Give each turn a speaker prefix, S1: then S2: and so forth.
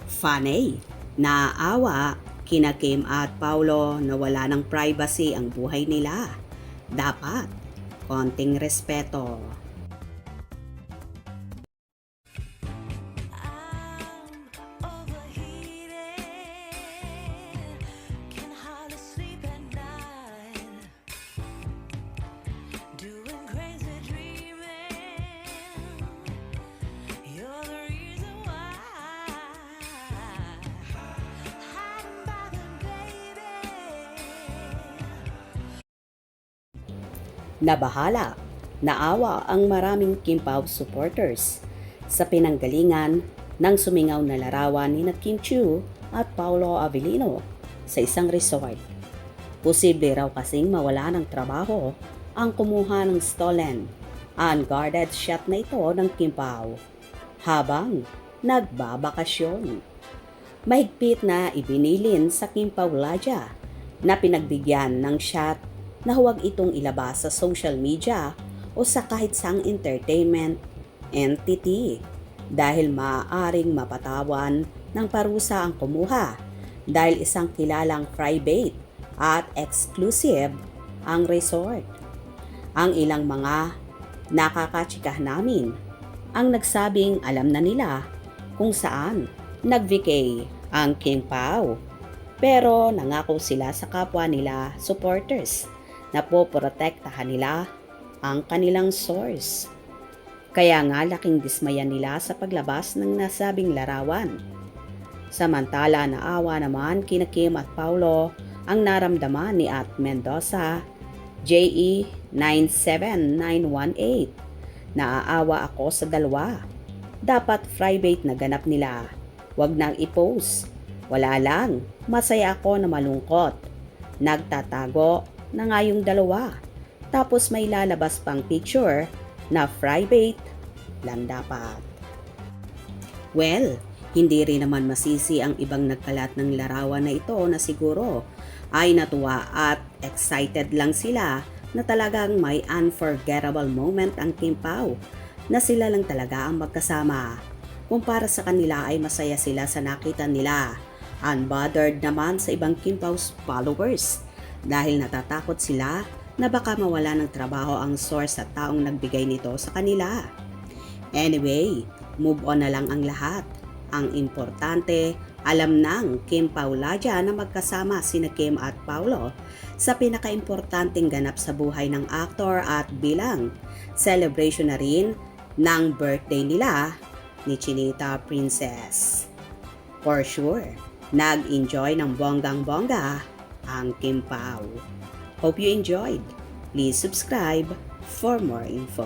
S1: Funny, naawa kina Kim at Paulo na wala ng privacy ang buhay nila. Dapat, konting respeto. Nabahala, naawa ang maraming Kim Pao supporters sa pinanggalingan ng sumingaw na larawan ni Kim Chiu at Paolo Avellino sa isang resort. Posible raw kasing mawala ng trabaho ang kumuha ng stolen, unguarded shot na ito ng Kim Pao habang nagbabakasyon. Mahigpit na ibinilin sa Kim Pao Laja na pinagbigyan ng shot na huwag itong ilabas sa social media o sa kahit saang entertainment entity dahil maaaring mapatawan ng parusa ang kumuha dahil isang kilalang private at exclusive ang resort. Ang ilang mga nakakachika namin ang nagsabing alam na nila kung saan nag-vacay ang Kim Pao, pero nangako sila sa kapwa nila supporters na poprotektahan nila ang kanilang source. Kaya nga laking dismaya nila sa paglabas ng nasabing larawan. Samantala naawa naman kina Kim at Paulo ang naramdaman ni At Mendoza, JE 97918. Naaawa ako sa dalawa. Dapat private na ganap nila. Huwag nang i-post. Wala lang, masaya ako na malungkot. Nagtatago na nga yung dalawa. Tapos may lalabas pang picture na private lang dapat. Well, hindi rin naman masisi ang ibang nagkalat ng larawan na ito na siguro ay natuwa at excited lang sila na talagang may unforgettable moment ang Kim Pao na sila lang talaga ang magkasama. Kung para sa kanila ay masaya sila sa nakita nila. Unbothered naman sa ibang Kim Pao followers dahil natatakot sila na baka mawala ng trabaho ang source at taong nagbigay nito sa kanila. Anyway, move on na lang ang lahat. Ang importante, alam ng Kim Pao Laja na magkasama sina Kim at Paulo sa pinakaimportanteng ganap sa buhay ng aktor at bilang celebration na rin ng birthday nila ni Chinita Princess. For sure, nag-enjoy ng bonggang-bongga ang Kim Pao. Hope you enjoyed. Please subscribe for more info.